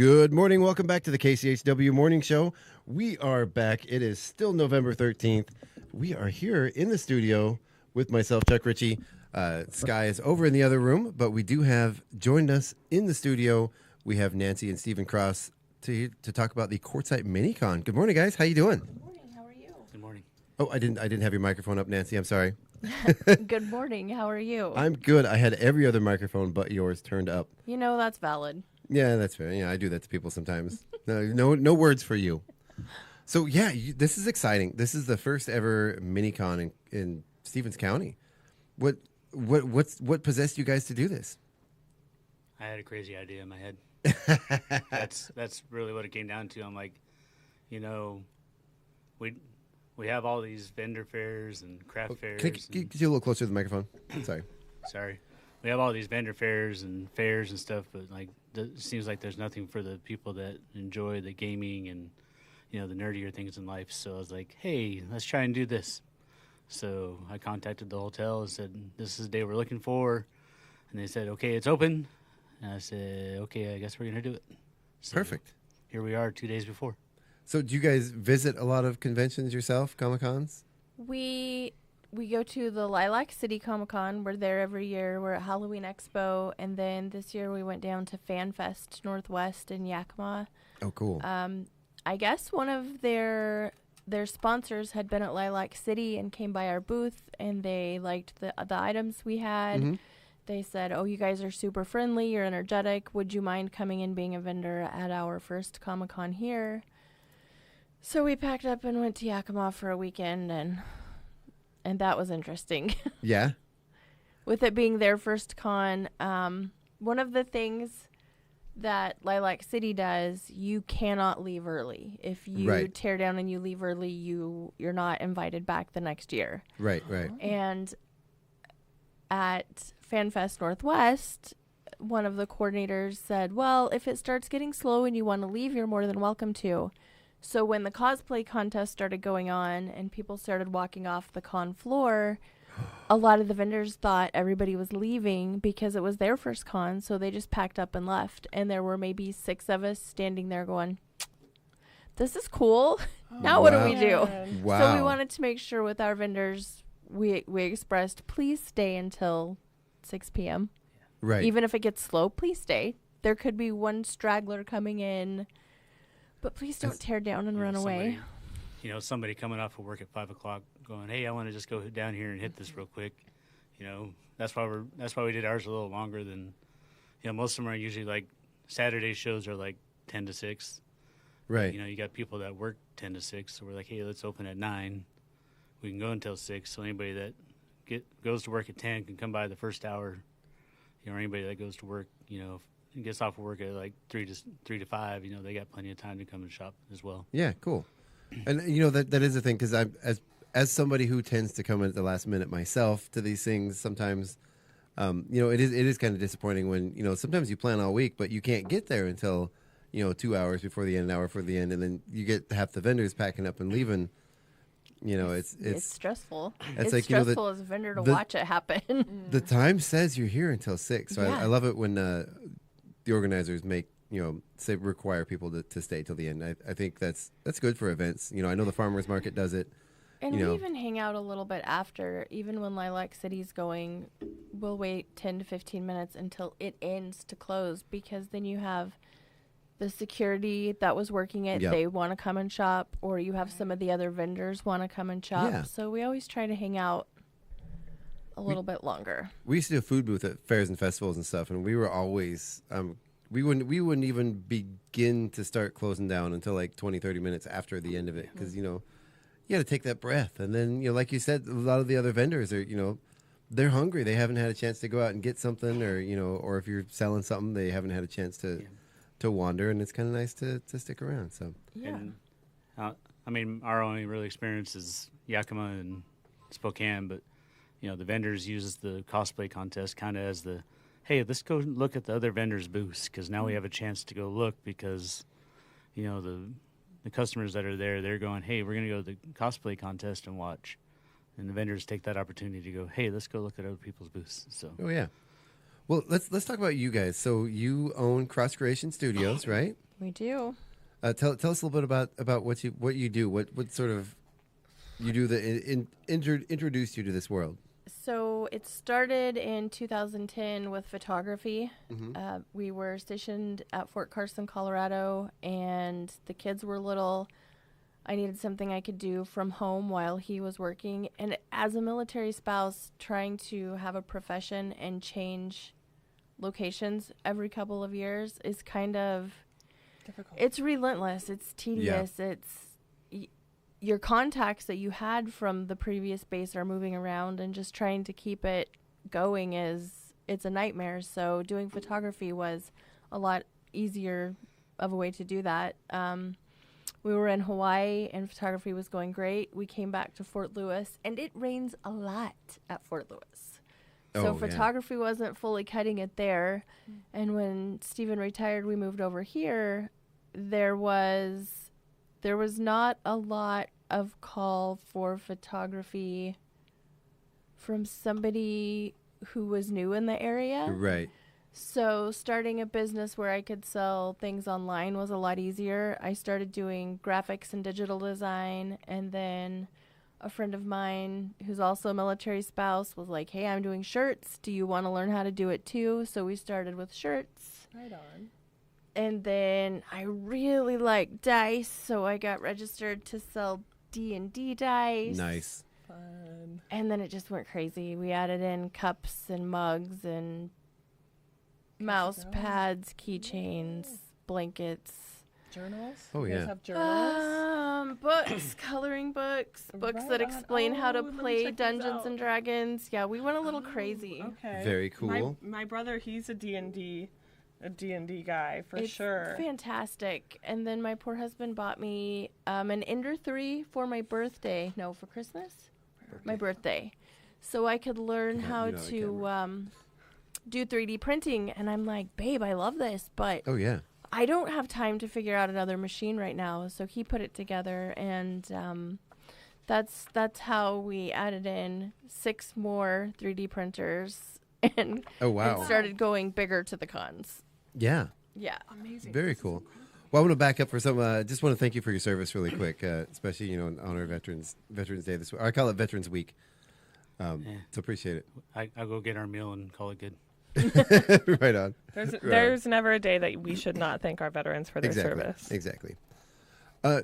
Good morning. Welcome back to the KCHW Morning Show. We are back. It is still November 13th. We are here in the studio with myself, Chuck Ritchie. Sky is over in the other room, but we do have joined us in the studio. We have Nancy and Stephen Cross to talk about the Quartzite Mini-Con. Good morning, guys. How you doing? Good morning. How are you? Good morning. Oh, I didn't have your microphone up, Nancy. I'm sorry. Good morning. How are you? I'm good. I had every other microphone but yours turned up. You know, that's valid. Yeah, that's fair. Yeah, I do that to people sometimes. No words for you. So yeah, this is exciting. This is the first ever mini-con in Stevens County. What possessed you guys to do this? I had a crazy idea in my head. That's really what it came down to. I'm like, we have all these vendor fairs and craft fairs. Can I get you a little closer to the microphone? Sorry. We have all these vendor fairs and stuff, but like it seems like there's nothing for the people that enjoy the gaming and the nerdier things in life. So I was like, hey, let's try and do this. So I contacted the hotel and said, this is the day we're looking for. And they said, okay, it's open. And I said, okay, I guess we're going to do it. So Perfect. Here we are 2 days before. So do you guys visit a lot of conventions yourself, Comic-Cons? We go to the Lilac City Comic-Con. We're there every year. We're at Halloween Expo. And then this year we went down to Fan Fest Northwest in Yakima. Oh, cool. I guess one of their sponsors had been at Lilac City and came by our booth, and they liked the items we had. Mm-hmm. They said, oh, you guys are super friendly. You're energetic. Would you mind coming and being a vendor at our first Comic-Con here? So we packed up and went to Yakima for a weekend, and that was interesting. Yeah? With it being their first con, one of the things that Lilac City does, you cannot leave early. If you tear down and you leave early, you're not invited back the next year. Right. And at FanFest Northwest, one of the coordinators said, well, if it starts getting slow and you want to leave, you're more than welcome to. So when the cosplay contest started going on and people started walking off the con floor, a lot of the vendors thought everybody was leaving because it was their first con, so they just packed up and left. And there were maybe 6 of us standing there going, this is cool. Now what do we do? Wow. So we wanted to make sure with our vendors, we expressed, please stay until 6 p.m. Right. Even if it gets slow, please stay. There could be one straggler coming in, but please don't tear down and run away. Somebody coming off of work at 5 o'clock going, hey, I want to just go down here and hit this real quick. That's why we did ours a little longer than, most of them are usually like Saturday shows are like 10 to 6. Right. You got people that work 10 to 6. So we're like, hey, let's open at 9. We can go until 6. So anybody that goes to work at 10 can come by the first hour. Or anybody that goes to work, gets off of work at like 3 to 5, they got plenty of time to come and shop as well. Yeah, cool. And that is the thing, because as somebody who tends to come in at the last minute myself to these things, sometimes it is kind of disappointing when sometimes you plan all week but you can't get there until 2 hours before the end, an hour before the end, and then you get half the vendors packing up and leaving. It's stressful. It's like, stressful as a vendor to watch it happen. The time says you're here until 6, so I love it when the organizers make require people to stay till the end. I think that's good for events. I know the farmers market does it. And we even hang out a little bit after. Even when Lilac City's going, we'll wait 10 to 15 minutes until it ends to close, because then you have the security that was working it. Yep. They want to come and shop, or you have some of the other vendors want to come and shop. Yeah. So we always try to hang out a little bit longer. We used to do a food booth at fairs and festivals and stuff, and we were always we wouldn't even begin to start closing down until like 20-30 minutes after the end of it, because you got to take that breath. And then like you said, a lot of the other vendors are they're hungry. They haven't had a chance to go out and get something, or or if you're selling something, they haven't had a chance to wander, and it's kind of nice to stick around. So yeah. And, our only real experience is Yakima and Spokane, but the vendors use the cosplay contest kind of as the, hey, let's go look at the other vendors' booths, because now we have a chance to go look, because the customers that are there, they're going, hey, we're going to go to the cosplay contest and watch, and the vendors take that opportunity to go, hey, let's go look at other people's booths. So well, let's talk about you guys. So you own Cross Creation Studios, right? We do. Tell us a little bit about what you do. What sort of you do that introduced you to this world. So it started in 2010 with photography. Mm-hmm. We were stationed at Fort Carson, Colorado, and the kids were little. I needed something I could do from home while he was working. And as a military spouse, trying to have a profession and change locations every couple of years is kind of difficult. It's relentless. It's tedious. Yeah. Your contacts that you had from the previous base are moving around, and just trying to keep it going it's a nightmare. So doing photography was a lot easier of a way to do that. We were in Hawaii and photography was going great. We came back to Fort Lewis, and it rains a lot at Fort Lewis. So photography wasn't fully cutting it there. And when Stephen retired, we moved over here. There was not a lot of call for photography from somebody who was new in the area. Right. So starting a business where I could sell things online was a lot easier. I started doing graphics and digital design, and then a friend of mine who's also a military spouse was like, hey, I'm doing shirts. Do you want to learn how to do it too? So we started with shirts. Right on. And then I really liked dice, so I got registered to sell D&D dice. Nice. Fun. And then it just went crazy. We added in cups and mugs and mouse pads, keychains, blankets. Journals? Oh, You yeah. guys have journals? Books, coloring books Right that on. explain how to Oh, let me play check these Dungeons out. and Dragons. Yeah, we went a little crazy. Okay. Very cool. My brother, he's a D&D guy for It's sure. fantastic. And then my poor husband bought me an Ender 3 for my birthday. No, for Christmas? My birthday. So I could learn how to do 3D printing. And I'm like, babe, I love this, but Oh yeah. I don't have time to figure out another machine right now. So he put it together, and that's how we added in 6 more 3D printers and Oh wow. and started going bigger to the cons. Yeah. Yeah. Amazing. Very cool. Well, I want to back up for some. Just want to thank you for your service really quick, especially in honor of Veterans Day this week. I call it Veterans Week. So appreciate it. I'll go get our meal and call it good. Right on. There's never a day that we should not thank our veterans for their service. Exactly.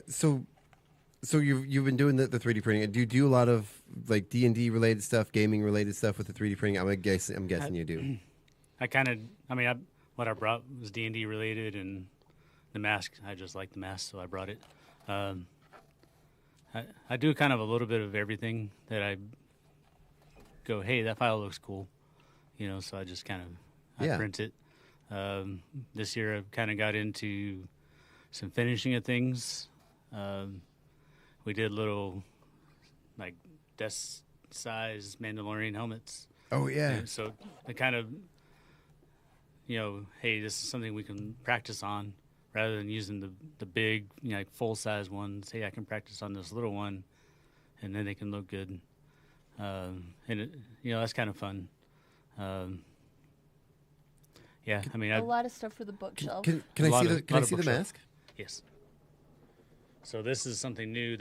So you've been doing the 3D printing. Do you do a lot of like D&D related stuff, gaming related stuff with the 3D printing? I'm guessing you do. What I brought was D&D related, and the mask. I just like the mask, so I brought it. I do kind of a little bit of everything that I go, hey, that file looks cool, so I just kind of print it. This year I've kind of got into some finishing of things. We did little like desk size Mandalorian helmets. Oh yeah. And so I kind of, hey, this is something we can practice on rather than using the big, like full size ones. Hey, I can practice on this little one, and then they can look good. And that's kind of fun. A lot of stuff for the bookshelf. Can I see the mask? Yes. So this is something new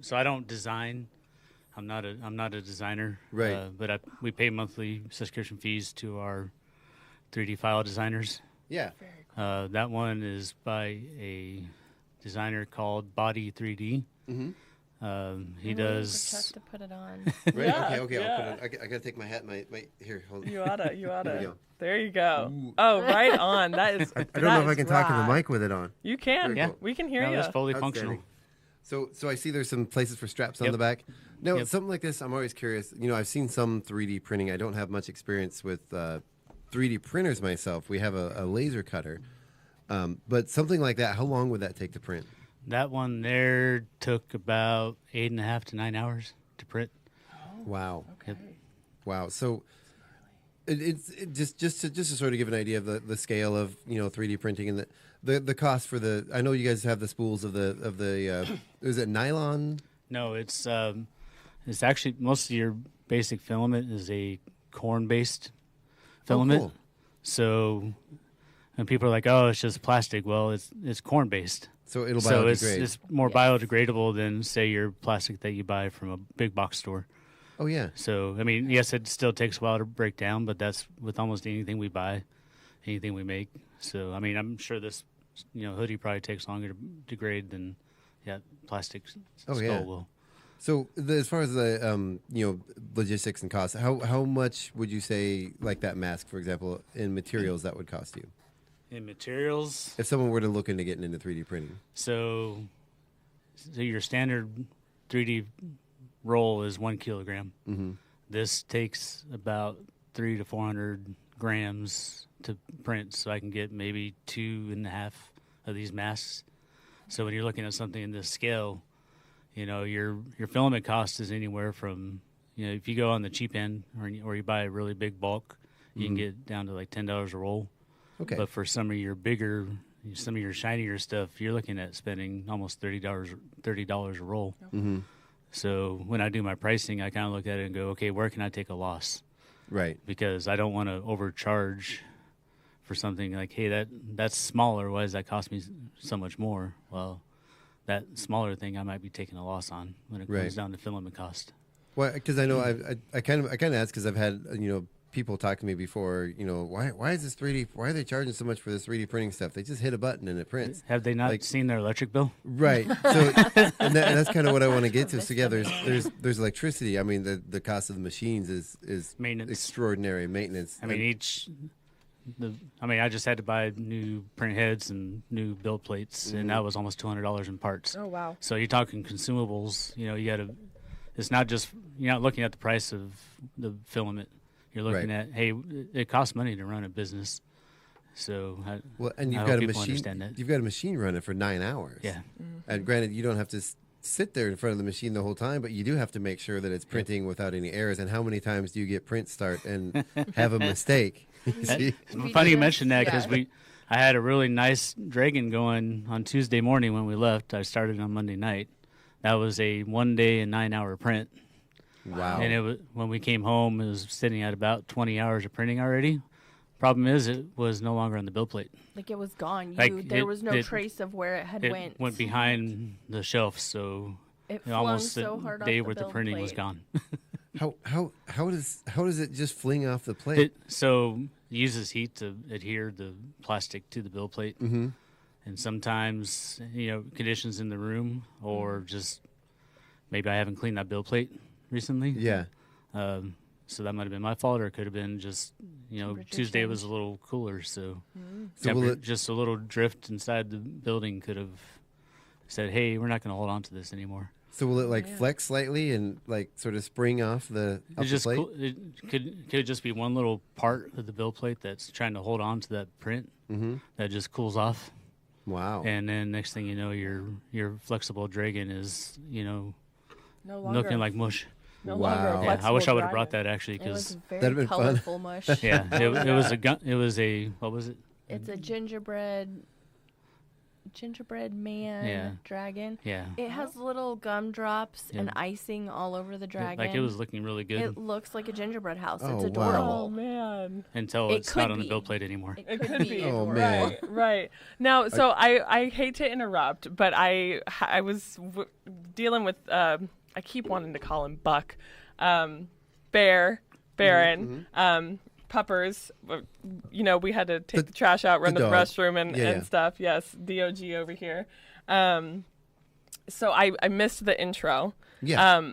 so I don't design. I'm not a designer. Right. But we pay monthly subscription fees to our 3D file designers. Yeah. That one is by a designer called Body 3D. Mm-hmm. He does. Chuck to put it on. Right. Yeah, Okay. yeah. I'll put it. I gotta take my hat. My here. Hold on. You oughta. There we go. There you go. Ooh. Oh, right on. That is. I don't know if I can talk to the mic with it on. You can. Very cool. We can hear No, you. it's fully Outstanding. functional. So I see there's some places for straps on the back. No, something like this. I'm always curious. I've seen some 3D printing. I don't have much experience with 3D printers myself. We have a laser cutter, but something like that. How long would that take to print? That one there took about 8.5 to 9 hours to print. Wow. Okay. Wow. So it's just to sort of give an idea of the scale of 3D printing and the cost for the. I know you guys have the spools of the is it nylon? No, it's actually most of your basic filament is a corn based filament. cool. So And people are like, "Oh, it's just plastic." Well, it's corn based, So it'll so biodegrade. it's more biodegradable than say your plastic that you buy from a big box store. Oh yeah. So I mean, yes, it still takes a while to break down, but that's with almost anything we buy, anything we make. So I mean, I'm sure this hoodie probably takes longer to degrade than plastic skull will. So as far as the logistics and costs, how much would you say, like that mask, for example, in materials that would cost you? In materials, If someone were to look into getting into 3D printing. so your standard 3D roll is 1 kilogram. Mm-hmm. This takes about 300 to 400 grams to print, so I can get maybe 2.5 of these masks. So when you're looking at something in this scale, your filament cost is anywhere from, if you go on the cheap end or you buy a really big bulk, you can get down to like $10 a roll. Okay. But for some of your bigger, some of your shinier stuff, you're looking at spending almost $30 a roll. Mm-hmm. So when I do my pricing, I kind of look at it and go, okay, where can I take a loss? Right. Because I don't want to overcharge for something like, hey, that's smaller. Why does that cost me so much more? Well, that smaller thing I might be taking a loss on when it comes down to filament cost. Well, because I know I kind of asked because I've had people talk to me before. Why is this 3D? Why are they charging so much for this 3D printing stuff? They just hit a button and it prints. Have they not seen their electric bill? Right. So and that's kind of what I want to get to. So yeah, there's electricity. I mean, the cost of the machines is Maintenance. extraordinary. Maintenance. I mean, I just had to buy new print heads and new build plates, and that was almost $200 in parts. Oh, wow. So you're talking consumables. You got to. It's not just, you're not looking at the price of the filament. You're looking at, hey, it costs money to run a business. So and you've got a machine. You've got a machine running for 9 hours. Yeah. Mm-hmm. And granted, you don't have to sit there in front of the machine the whole time, but you do have to make sure that it's printing without any errors. And how many times do you get print start and have a mistake? It's funny you mentioned that because I had a really nice dragon going on Tuesday morning when we left. I started on Monday night. That was a 1 day and 9 hour print. Wow. And it was, when we came home, it was sitting at about 20 hours of printing already. Problem is, it was no longer on the build plate. Like it was gone. There was no trace of where it went behind the shelf, so it almost so hard the day off the worth of build printing plate. was gone. How does it just fling off the plate? So it uses heat to adhere the plastic to the build plate. Mm-hmm. And sometimes, conditions in the room or just maybe I haven't cleaned that build plate recently. Yeah. So that might have been my fault, or it could have been just, Tuesday was a little cooler. So, just a little drift inside the building could have said, hey, we're not going to hold on to this anymore. So will it flex slightly and sort of spring off the plate? It could just be one little part of the build plate that's trying to hold on to that print that just cools off. Wow. And then next thing you know, your flexible dragon is, No longer. looking like mush. No Wow. longer a Yeah, I flexible wish I would have dragon. brought that actually It was because very That'd been fun. colorful mush. it was a gun. It was a what was it? It's a gingerbread man dragon. Yeah. It has little gumdrops and icing all over the dragon. Like it was looking really good It looks like a gingerbread house. Oh, It's wow. adorable. Oh, man. until It it's not could on the be. build plate anymore. It Could be. Oh, adorable. man. Right. Now, so I hate to interrupt, but I was dealing with, I keep wanting to call him Buck, Baron, Puppers. We had to take the trash out, run the to the dog. restroom and stuff. Yes, DOG over here. So I missed the intro. Yeah.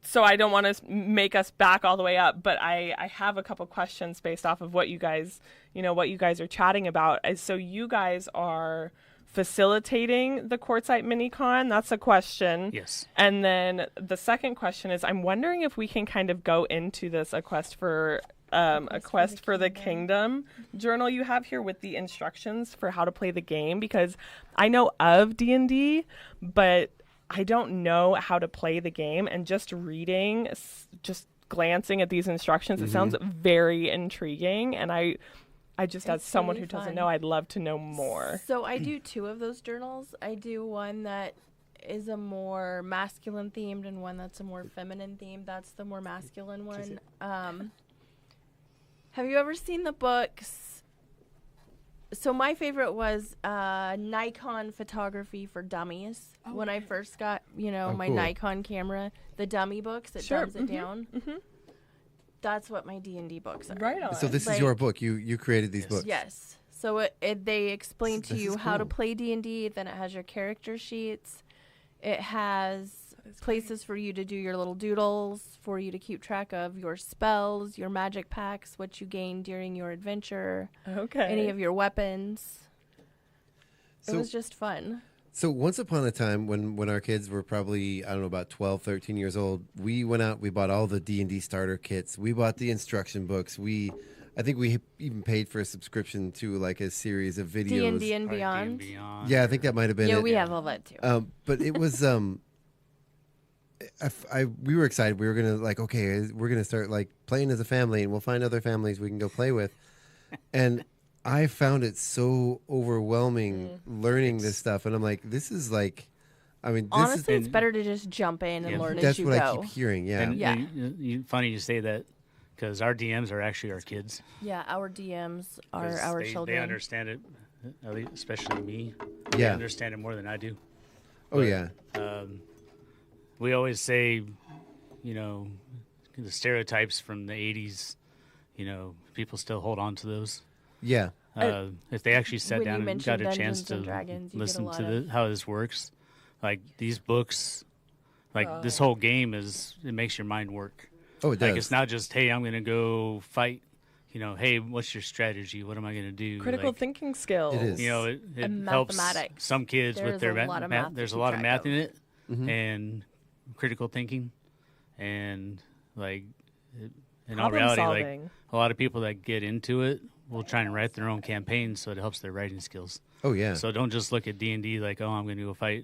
So I don't want to make us back all the way up, but I have a couple questions based off of what you guys are chatting about. So you guys are facilitating the Quartzite Mini-Con? That's a question. Yes. And then the second question is, I'm wondering if we can kind of go into this A Quest for the Kingdom journal you have here with the instructions for how to play the game, because I know of D&D, but I don't know how to play the game, and just reading, just glancing at these instructions, it sounds very intriguing, and I just, as someone really who doesn't fun. know, I'd love to know more. So I do 2 of those journals. I do one that is a more masculine themed and one that's a more feminine themed. That's the more masculine one. Have you ever seen the books So my favorite was Nikon photography for dummies. When I first got, my cool. Nikon camera, the dummy books, it Sure. dumbs it down. That's what my D&D books are. Right on. So this is Like- your book. You created these books. Yes. So they explain to This you is how to cool. play D&D. Then it has your character sheets. It has places for you to do your little doodles, for you to keep track of your spells, your magic packs, what you gain during your adventure, Okay. any of your weapons. It So- was just fun. So once upon a time, when our kids were probably, I don't know, about 12, 13 years old, we went out, we bought all the D&D starter kits. We bought the instruction books. I think we even paid for a subscription to like a series of videos. D&D and Probably Beyond. Yeah, I think that might have been Yeah, it. we have all that too. But it was, we were excited. We were going to like, okay, we're going to start like playing as a family and we'll find other families we can go play with. And I found it so overwhelming learning this stuff. And I'm like, this is like, I mean, this Honestly, is, it's better to just jump in and Yeah. learn as that's you what go. I keep hearing. Yeah. And Yeah. funny you say that because our DMs are actually our kids. Yeah, our DMs are 'Cause our they children. understand it, at least, especially me. They Yeah. understand it more than I do. Oh, yeah. We always say, the stereotypes from the 80s, people still hold on to those. Yeah. If they actually sat When you down and mentioned got a chance Dungeons to and Dragons, you get a listen lot to of- how this works, like these books, like this whole game it makes your mind work. Oh, it does. Like it's not just, hey, I'm going to go fight. Hey, what's your strategy? What am I going to do? Critical Like, thinking skills. It is. it And helps mathematics. some kids There's with their a lot of math to there's a keep lot of track math of. in it Mm-hmm. and critical thinking and like in all Problem reality, like solving. a lot of people that get into it will try and write their own campaigns so it helps their writing skills. Oh, yeah. So don't just look at D&D like, oh, I'm going to go fight,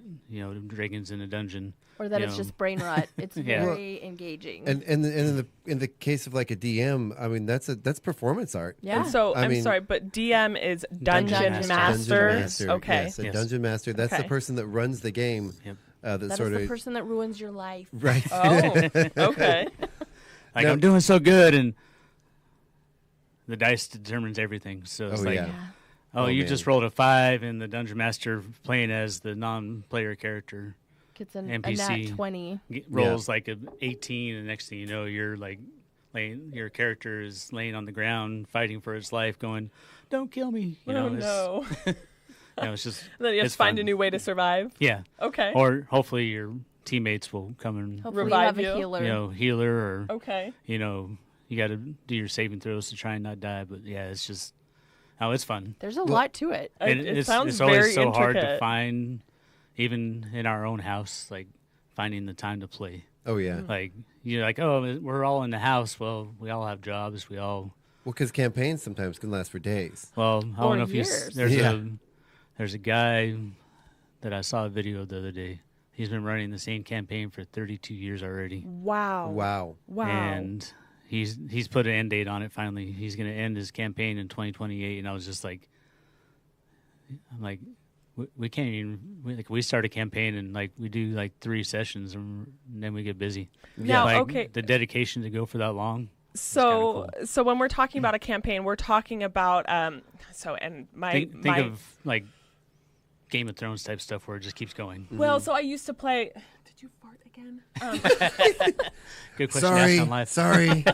dragons in a dungeon. Or that you it's know. just brain rot. It's Yeah. very engaging. And in the case of like a DM, I mean that's performance art. yeah. And so I I'm mean- sorry, but DM is Dungeon Dungeon Master. Master. Dungeon Master. Okay. Yes, a Yes. Dungeon Master. That's the Okay. person that runs the game. Yep. That that sort is of the person that ruins your life. right. Oh, okay. Like, No. I'm doing so good, and the dice determines everything. So it's Oh, like, yeah. oh, Oh, you man. just rolled a 5, and the Dungeon Master playing as the non-player character Gets a NPC. nat 20. Rolls like a 18, and next thing you know, you're like, your character is laying on the ground fighting for his life, going, "Don't kill me!" Oh no. It's just Then you have it's to find fun. a new way to survive. Yeah, Okay. or hopefully your teammates will come and Hopefully Revive you have you. a healer. healer, or Okay. you got to do your saving throws to try and not die. But yeah, it's just it's fun. There's a lot to it. And It sounds it's always very so hard to intricate. find, even in our own house, like finding the time to play. Oh yeah. Like you're like, oh, we're all in the house. Well, we all have jobs. We all Well, because campaigns sometimes can last for days. I Or don't know if years. there's a guy that I saw a video the other day. He's been running the same campaign for 32 years already, Wow. Wow. Wow. and he's put an end date on it. Finally, he's going to end his campaign in 2028. And I was just like, I'm like, we can't even we start a campaign and like we do like 3 sessions and then we get busy. Now, Like, okay. the dedication to go for that long. So, kinda so when we're talking about a campaign, we're talking about Think of like Game of Thrones type stuff where it just keeps going. well, so I used to play. Did you fart again? Good question to ask on live. Sorry.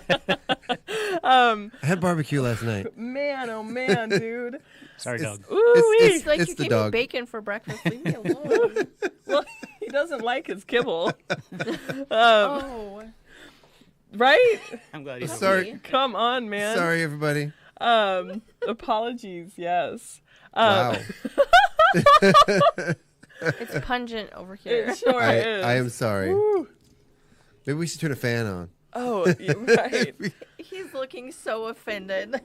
I had barbecue last night. Man, oh man, dude. Sorry, dog. Ooh, It's like It's you the gave dog. me bacon for breakfast. Leave me alone. well, he doesn't like his kibble, Oh. right? I'm glad he's Sorry. Come on, man. Sorry, everybody. Apologies. Yes. Wow. It's pungent over here. It sure is. I am sorry. Woo. Maybe we should turn a fan on. Oh, you're right. He's looking so offended.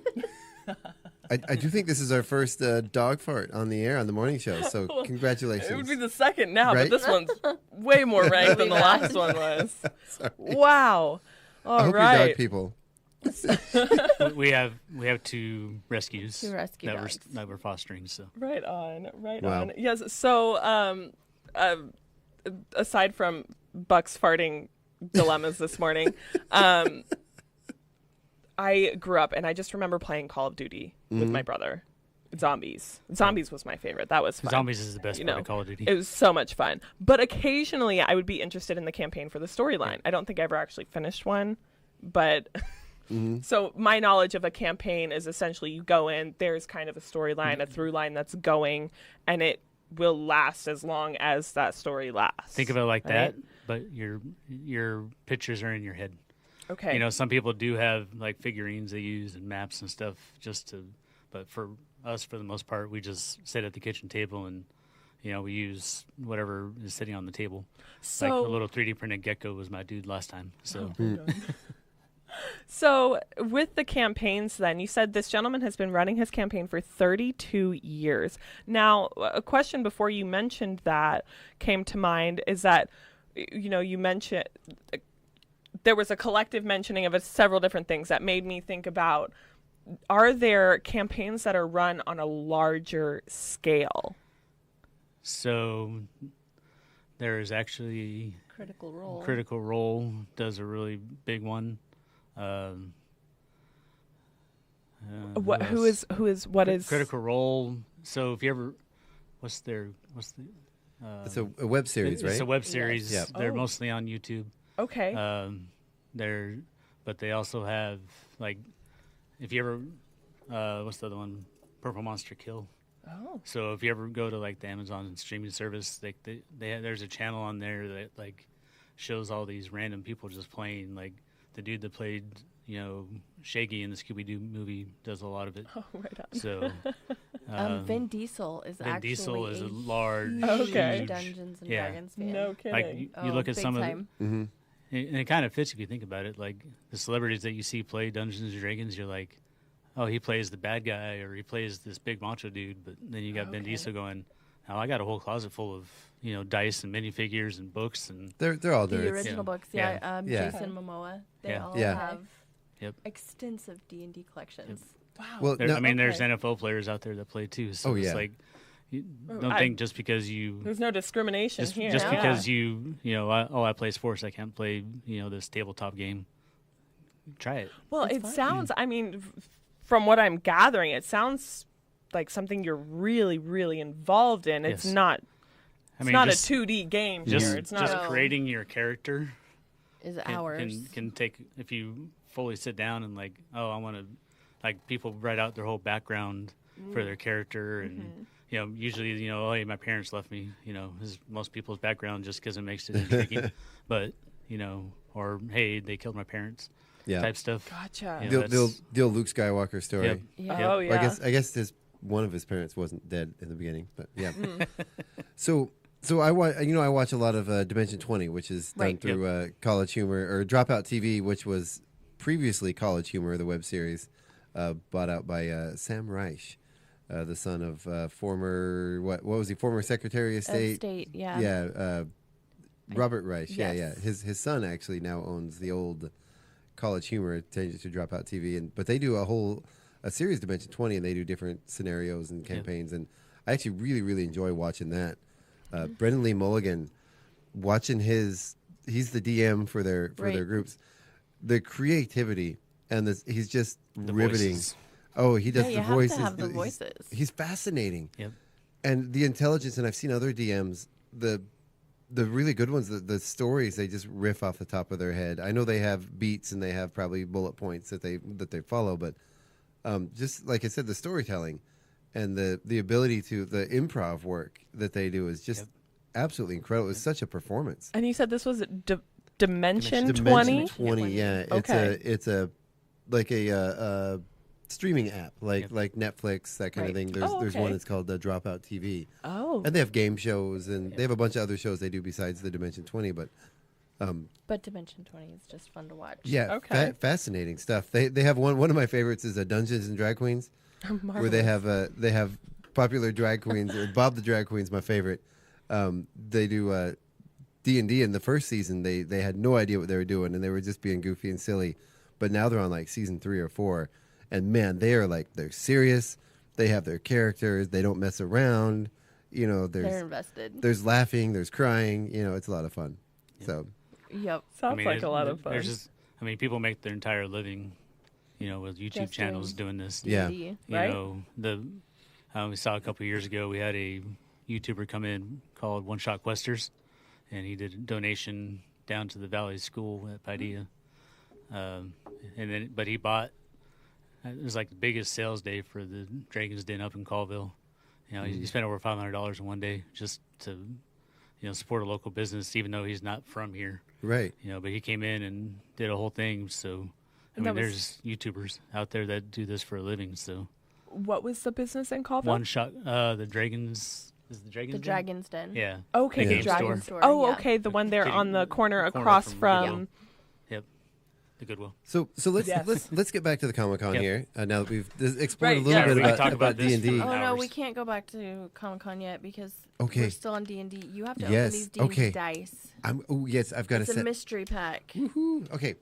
I do think this is our first dog fart on the air on the morning show. So congratulations. It would be the second now, Right? but this one's way more ranked than the last one was. Wow. I All hope you're right. dog people. we have 2 rescues, 2 rescue that dogs. that we're fostering. So Right on. Right Wow. on. Yes. So, aside from Buck's farting dilemmas this morning, I grew up and I just remember playing Call of Duty with my brother. Zombies. Zombies was my favorite. That was fun. Zombies is the best part of Call of Duty. It was so much fun. But occasionally I would be interested in the campaign for the storyline. I don't think I ever actually finished one, but so my knowledge of a campaign is essentially you go in, there's kind of a storyline, a through line that's going, and it will last as long as that story lasts. Think of it like that, but your pictures are in your head. Okay. You know, some people do have like figurines they use and maps and stuff but for us, for the most part, we just sit at the kitchen table and, you know, we use whatever is sitting on the table. So, like a little 3D printed gecko was my dude last time. So, So with the campaigns then, you said this gentleman has been running his campaign for 32 years. Now, a question before you mentioned that came to mind is that, you know, you mentioned there was a collective mentioning of several different things that made me think about, are there campaigns that are run on a larger scale? So there's actually Critical Role. Critical Role does a really big one. What is Critical Role? So if you ever, what's the? It's a web series, right? It's a web series. Yes. They're mostly on YouTube. okay? But they also have like, if you ever, what's the other one? Purple Monster Kill. Oh, So if you ever go to like the Amazon streaming service, there's a channel on there that like shows all these random people just playing. Like the dude that played, you know, Shaggy in the Scooby-Doo movie does a lot of it. oh, right on. So Vin Diesel is Vin actually Diesel is a large, Okay. huge, Dungeons and yeah. Dragons fan. No kidding. Like you look at big some time. of it, and it kind of fits if you think about it. Like the celebrities that you see play Dungeons and Dragons, you're like, oh, he plays the bad guy or he plays this big macho dude. But then you got Vin Diesel going, oh, I got a whole closet full of, you know, dice and minifigures and books and They're all The nerds. original Yeah. books, Yeah. Jason Momoa, they Yeah. all Yeah. have Yep. extensive D&D collections. Wow. Well, There, no, I mean, there's Okay. NFL players out there that play too. So Oh, it's yeah. like, you don't I- think just because you There's no discrimination here. just No. because you know, I play sports, I can't play, you know, this tabletop game. Try it. Well, It's it fun. sounds, I mean, from what I'm gathering, it sounds like something you're really, really involved in. It's Yes. not. I It's mean, not just, a 2D game just, here. It's not. just No. creating your character Is hours. can take, if you fully sit down and like, oh, I want to, like people write out their whole background for their character and you know, usually, you know, oh, hey, my parents left me, you know, is most people's background just because it makes it intriguing. But, you know, or hey, they killed my parents yeah. type stuff. Gotcha. Yeah. The old Luke Skywalker story. Yep. Yeah. Oh, yeah. Or I guess one of his parents wasn't dead in the beginning, but yeah. So I watch a lot of Dimension 20, which is done Right. through College Humor or Dropout TV, which was previously College Humor, the web series, bought out by Sam Reich, the son of former former Secretary of State. Yeah. Yeah, Robert Reich. Yeah, Yes. yeah. His son actually now owns the old College Humor, changed it to Dropout TV, but they do a series Dimension 20, and they do different scenarios and campaigns, and I actually really really enjoy watching that. Brendan Lee Mulligan, watching he's the DM for their Right. groups, the creativity and he's just The riveting. voices. Oh, he does Yeah, the you have to voices. have the He's- voices. He's fascinating. Yep. And the intelligence, and I've seen other DMs, the really good ones, the stories, they just riff off the top of their head. I know they have beats and they have probably bullet points that they follow, but just like I said, the storytelling and the ability to the improv work that they do is just absolutely incredible. It's such a performance. And you said this was Dimension 20? Dimension 20, yeah. Okay. It's a like a streaming app, like Netflix, that kind of Right. thing. There's one that's called Dropout TV. Oh. And they have game shows, and they have a bunch of other shows they do besides the Dimension 20. But But Dimension 20 is just fun to watch. yeah, Okay. fascinating stuff. They have one of my favorites is Dungeons and Drag Queens, where they have popular drag queens. Bob the Drag Queen's my favorite. They do D&D in the first season. They had no idea what they were doing, and they were just being goofy and silly. But now they're on like season 3 or 4, and man, they're serious. They have their characters. They don't mess around. You know, They're invested. there's laughing, there's crying. You know, it's a lot of fun. So Yep. Sounds like a lot of fun. There's just, I mean, people make their entire living, you know, with YouTube Just channels doing doing this. Yeah. D&D. You Right. know, We saw a couple years ago, we had a YouTuber come in called One Shot Questers, and he did a donation down to the Valley School at Paideia. But he bought, it was like the biggest sales day for the Dragon's Den up in Colville. You know, he spent over $500 in one day just to, you know, support a local business, even though he's not from here. Right. You know, but he came in and did a whole thing. So, I mean, there's YouTubers out there that do this for a living. So, What was the business in Colville? One Shot, the Dragons, is the Dragons The Den? Dragon's Den. Yeah. Okay, The the game Dragon store. store. Oh, yeah. okay, the one there Kitty- on the corner corner across from from. Yep. The Goodwill. So let's Yes. let's get back to the Comic-Con Yep. here. Now that we've explored Right, a little yeah, bit we can talk about about this D&D. for Oh no, hours. we can't go back to Comic-Con yet because Okay. we're still on D&D. You have to Yes, open these D&D okay. dice. Yes, I've got It's a a set. mystery pack. Woohoo. Okay.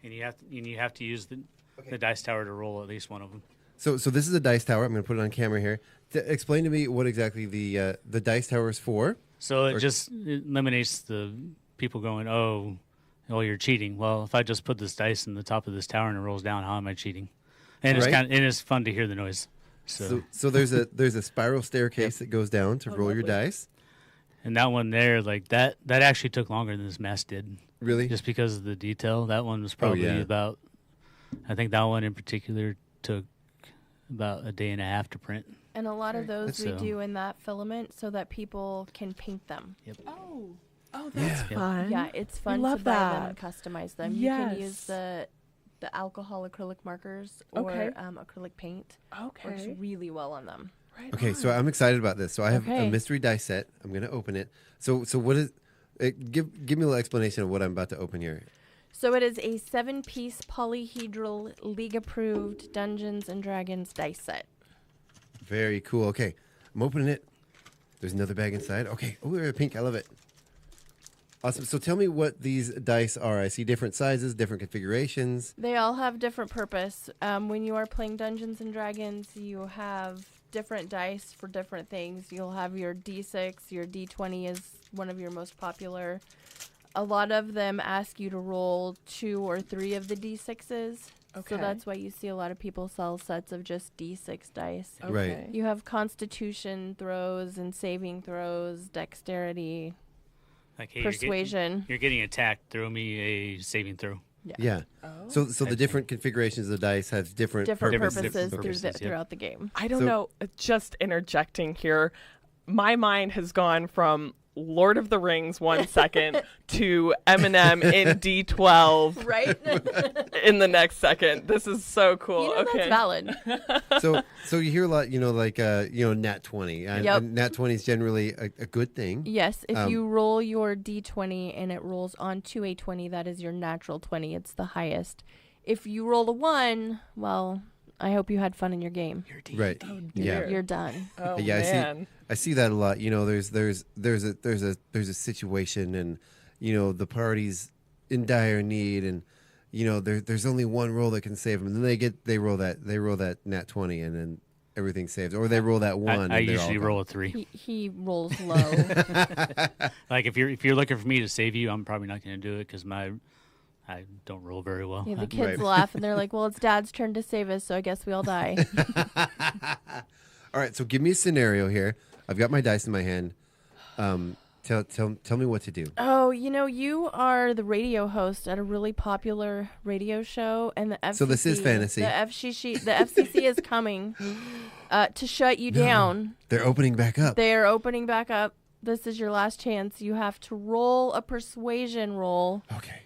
And you have to use the dice tower to roll at least one of them. So this is a dice tower. I'm going to put it on camera here. Explain to me what exactly the dice tower is for. So it eliminates the people going, oh, you're cheating. Well, if I just put this dice in the top of this tower and it rolls down, how am I cheating? And Right. it's fun to hear the noise. So there's a spiral staircase that goes down to roll your lovely. dice. And that one there, like that actually took longer than this mask did, Really? just because of the detail. That one was probably yeah. about, I think that one in particular took about a day and a half to print. And a lot of those we So- do in that filament so that people can paint them. Oh, that's Yeah. fun. Yeah, it's fun love to buy them that. and customize them. Yes. You can use the alcohol acrylic markers or Okay. Acrylic paint. Works Okay. really well on them. Right Okay, on. so I'm excited about this. So I have a Okay. mystery dice set. I'm going to open it. So what is? Give me a little explanation of what I'm about to open here. So it is a 7-piece polyhedral league-approved Dungeons and Dragons dice set. Very cool. Okay, I'm opening it. There's another bag inside. Okay. Oh, pink. I love it. Awesome. So tell me what these dice are. I see different sizes, different configurations. They all have different purpose. When you are playing Dungeons and Dragons, you have different dice for different things. You'll have your D6, your D20 is one of your most popular. A lot of them ask you to roll 2 or 3 of the D6s. Okay. So that's why you see a lot of people sell sets of just D6 dice. Right. Okay. You have Constitution throws and saving throws, dexterity, Like, hey, persuasion. You're getting attacked. Throw me a saving throw. Yeah. Oh. So the different configurations of the dice have different different purposes. purposes purposes, yep. throughout the game. I don't So- know. Just interjecting here, my mind has gone from Lord of the Rings 1 second to Eminem in D12 Right? in the next second. This is so cool. You know, okay. that's valid. So you hear a lot, like nat 20. Yep. Nat 20 is generally a good thing. Yes, if Um, you roll your D20 and it rolls onto a 20, that is your natural 20. It's the highest. If you roll a 1, well, I hope you had fun in your game. Right. Yeah. dear. You're done. Oh, Yeah, man. I see that a lot. There's a situation, and the party's in dire need, and there's only one roll that can save them. And then they roll that nat 20, and then everything saves, or they roll that one. I and they're usually all roll gone. a 3. He rolls low. Like if you're looking for me to save you, I'm probably not going to do it because I don't roll very well. Yeah, the Right. kids laugh and they're like, well, it's Dad's turn to save us, so I guess we all die. All right, so give me a scenario here. I've got my dice in my hand. Tell me what to do. Oh, you are the radio host at a really popular radio show, and the FCC. So this is fantasy. The FCC is coming to shut you down. They're opening back up. They are opening back up. This is your last chance. You have to roll a persuasion roll Okay.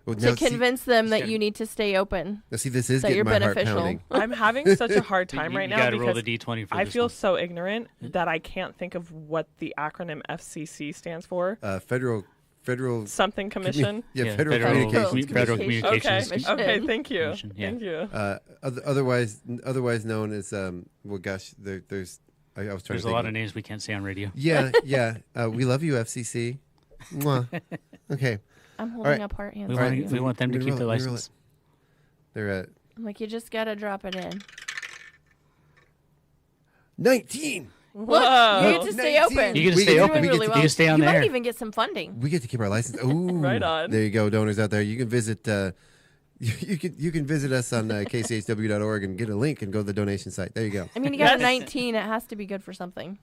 Well, to convince them that you need to stay open. See, this is that getting you're my heart beneficial. pounding. I'm having such a hard time You right now gotta roll because the D20 for I this feel one. so ignorant that I can't think of what the acronym FCC stands for. Federal. Something Commission. Yeah, Federal Federal Communications. Federal Communications. Okay. Communications. Commission. Okay. Thank you. Commission, yeah. Thank you. Otherwise known as well, gosh, there's. I was trying There's to a think lot of- of names we can't say on radio. Yeah. We love you, FCC. Mwah. Okay, I'm holding right. up heart hands. We for want, you. we want them to Let me keep their roll it, let me roll license. they're at I'm like, you just gotta drop it in. 19. Look, you get to stay 19. open. You get to We stay get- open. Doing we get really to- well. You can stay on might there. even get some funding. We get to keep our license. Ooh, Right on. There you go, donors out there. You can visit You can visit us on kchw.org and get a link and go to the donation site. There you go. I mean, you got a 19. It has to be good for something.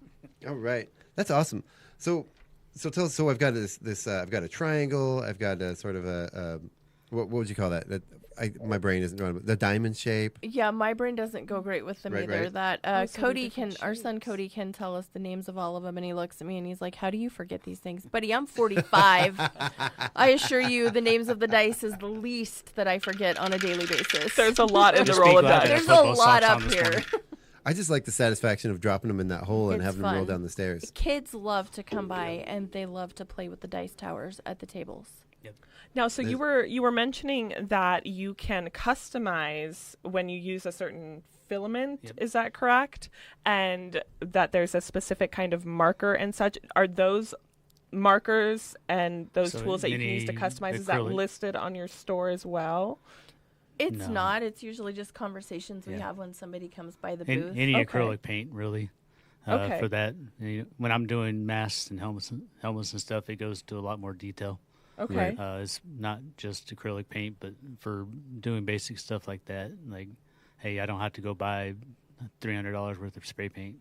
All right, that's awesome. So tell us. So I've got this. I've got a triangle. I've got a sort of a what would you call that? My brain isn't running. The diamond shape. Yeah, my brain doesn't go great with them either. Right. That So Cody many different our son shapes. Cody can tell us the names of all of them, and he looks at me and he's like, "How do you forget these things, buddy? I'm 45. I assure you, the names of the dice is the least that I forget on a daily basis. There's a lot in the Just be glad Rolodex. that There's a football lot socks up on this here. morning. I just like the satisfaction of dropping them in that hole and It's having them roll fun. down the stairs. Kids love to come by and they love to play with the dice towers at the tables. Now, so you were mentioning that you can customize when you use a certain filament. Yep. Is that correct? And that there's a specific kind of marker and such. Are those markers and those So tools that you can use to mini customize, is that acrylic. listed on your store as well? It's No. not. It's usually just conversations we Yeah. have when somebody comes by the booth. Any Okay. acrylic paint, really. Okay. For that, when I'm doing masks and helmets and stuff, it goes to a lot more detail. Okay. Right. It's not just acrylic paint, but for doing basic stuff like that, like, hey, I don't have to go buy $300 worth of spray paint.